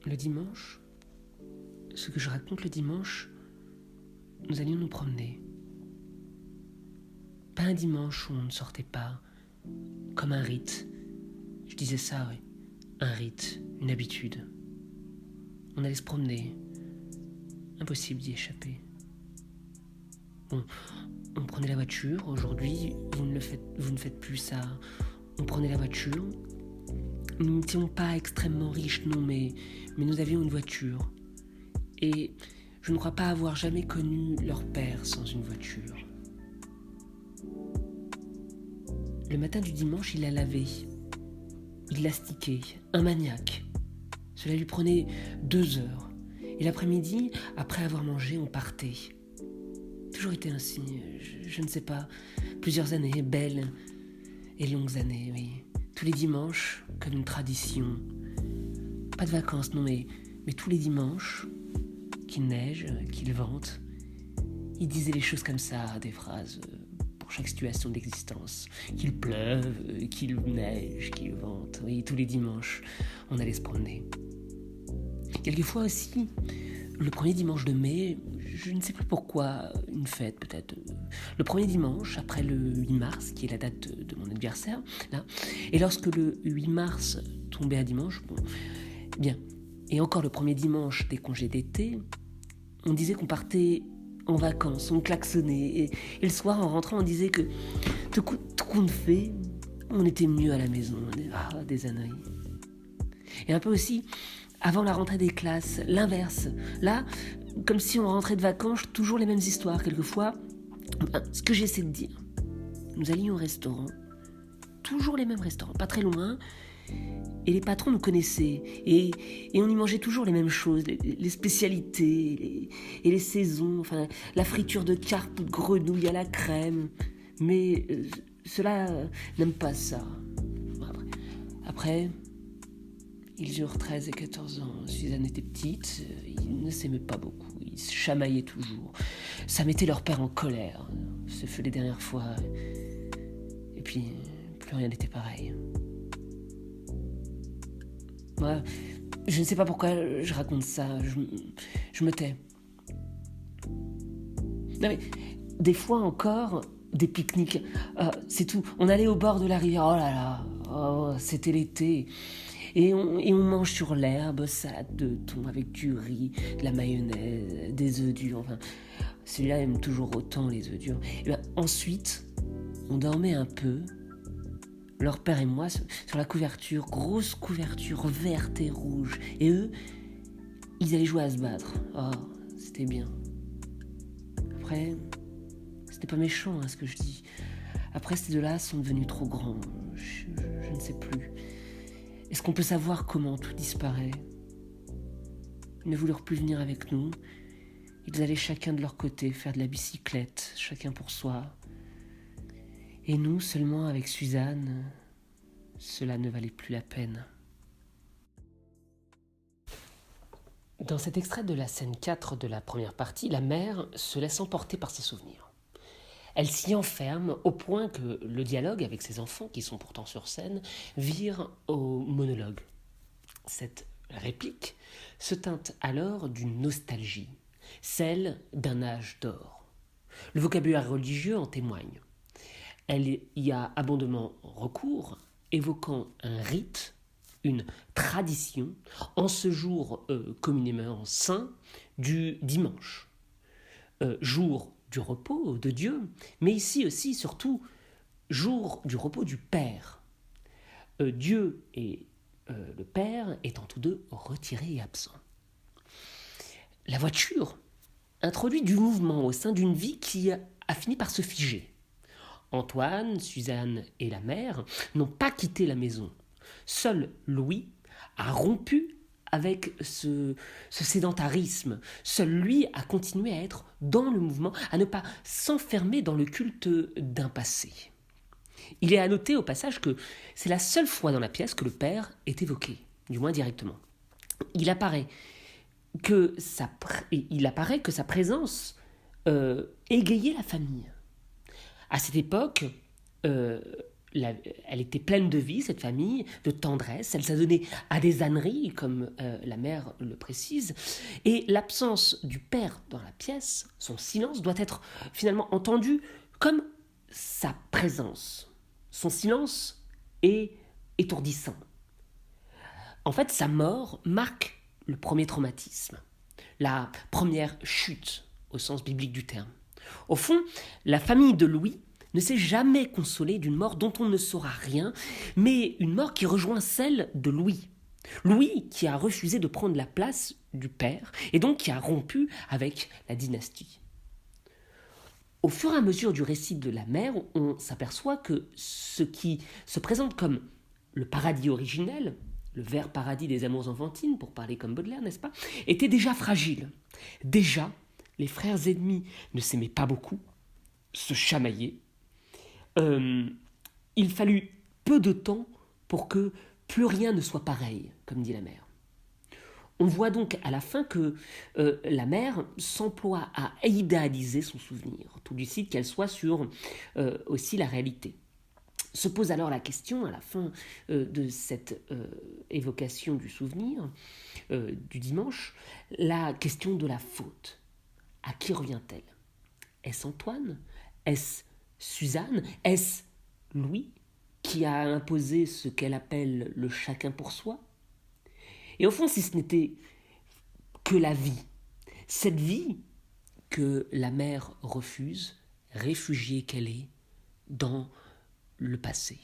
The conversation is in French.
Le dimanche, ce que je raconte le dimanche, nous allions nous promener. Pas un dimanche où on ne sortait pas, comme un rite. Je disais ça, oui. Un rite, une habitude. On allait se promener. Impossible d'y échapper. Bon, on prenait la voiture. Aujourd'hui, vous ne faites plus ça. On prenait la voiture. Nous n'étions pas extrêmement riches, non, mais nous avions une voiture. Et je ne crois pas avoir jamais connu leur père sans une voiture. Le matin du dimanche, il la lavait. Il l'astiquait, un maniaque. Cela lui prenait 2 heures. Et l'après-midi, après avoir mangé, on partait. Toujours été ainsi, je ne sais pas. Plusieurs années, belles et longues années, oui. Tous les dimanches, comme une tradition. Pas de vacances, non, mais tous les dimanches, qu'il neige, qu'il vente, il disait les choses comme ça, des phrases pour chaque situation d'existence. Qu'il pleuve, qu'il neige, qu'il vente. Oui, tous les dimanches, on allait se promener. Quelquefois aussi, le premier dimanche de mai, je ne sais plus pourquoi, une fête peut-être, le premier dimanche, après le 8 mars, qui est la date de mon anniversaire, là, et lorsque le 8 mars tombait à dimanche, bon, bien, et encore le premier dimanche des congés d'été, on disait qu'on partait en vacances, on klaxonnait, et le soir, en rentrant, on disait que tout compte fait, on était mieux à la maison, des âneries. Et un peu aussi, avant la rentrée des classes, l'inverse. Là, comme si on rentrait de vacances, toujours les mêmes histoires. Quelquefois, ce que j'essaie de dire, nous allions au restaurant, toujours les mêmes restaurants, pas très loin, et les patrons nous connaissaient, et on y mangeait toujours les mêmes choses, les spécialités, et les saisons, enfin, la friture de carpe ou de grenouille à la crème. Mais ceux-là n'aiment pas ça. Après, ils eurent 13 et 14 ans. Suzanne était petite, ils ne s'aimaient pas beaucoup, ils se chamaillaient toujours. Ça mettait leur père en colère. Ce fut les dernières fois. Et puis, plus rien n'était pareil. Moi, je ne sais pas pourquoi je raconte ça, je me tais. Non mais, des fois encore, des pique-niques, c'est tout. On allait au bord de la rivière, oh là là, c'était l'été. Et on mange sur l'herbe, salade de thon avec du riz, de la mayonnaise, des œufs durs. Enfin, celui-là aime toujours autant les œufs durs. Et bien, ensuite, on dormait un peu, leur père et moi, sur la couverture, grosse couverture verte et rouge. Et eux, ils allaient jouer à se battre. Oh, c'était bien. Après, c'était pas méchant ce que je dis. Après, ces deux-là sont devenus trop grands. Je ne sais plus. Est-ce qu'on peut savoir comment tout disparaît ? Ils ne voulurent plus venir avec nous. Ils allaient chacun de leur côté faire de la bicyclette, chacun pour soi. Et nous, seulement avec Suzanne, cela ne valait plus la peine. Dans cet extrait de la scène 4 de la première partie, la mère se laisse emporter par ses souvenirs. Elle s'y enferme au point que le dialogue avec ses enfants, qui sont pourtant sur scène, vire au monologue. Cette réplique se teinte alors d'une nostalgie, celle d'un âge d'or. Le vocabulaire religieux en témoigne. Elle y a abondamment recours, évoquant un rite, une tradition, en ce jour communément saint du dimanche. Jour du repos de Dieu, mais ici aussi, surtout, jour du repos du Père. Dieu et le Père étant tous deux retirés et absents. La voiture introduit du mouvement au sein d'une vie qui a fini par se figer. Antoine, Suzanne et la mère n'ont pas quitté la maison. Seul Louis a rompu avec ce sédentarisme. Seul lui a continué à être dans le mouvement, à ne pas s'enfermer dans le culte d'un passé. Il est à noter au passage que c'est la seule fois dans la pièce que le père est évoqué, du moins directement. Il apparaît que sa présence égayait la famille. À cette époque, elle était pleine de vie, cette famille, de tendresse. Elle s'adonnait à des âneries, comme la mère le précise. Et l'absence du père dans la pièce, son silence, doit être finalement entendu comme sa présence. Son silence est étourdissant. En fait, sa mort marque le premier traumatisme, la première chute au sens biblique du terme. Au fond, la famille de Louis ne s'est jamais consolée d'une mort dont on ne saura rien, mais une mort qui rejoint celle de Louis. Louis qui a refusé de prendre la place du père et donc qui a rompu avec la dynastie. Au fur et à mesure du récit de la mère, on s'aperçoit que ce qui se présente comme le paradis originel, le vert paradis des amours enfantines, pour parler comme Baudelaire, n'est-ce pas, était déjà fragile. Déjà, les frères ennemis ne s'aimaient pas beaucoup, se chamaillaient. Il fallut peu de temps pour que plus rien ne soit pareil, comme dit la mère. On voit donc à la fin que la mère s'emploie à idéaliser son souvenir, tout lucide qu'elle soit sur aussi la réalité. Se pose alors la question, à la fin de cette évocation du souvenir du dimanche, la question de la faute. À qui revient-elle ? Est-ce Antoine ? Est-ce Suzanne ? Est-ce Louis qui a imposé ce qu'elle appelle le chacun pour soi ? Et au fond, si ce n'était que la vie, cette vie que la mère refuse, réfugiée qu'elle est, dans le passé.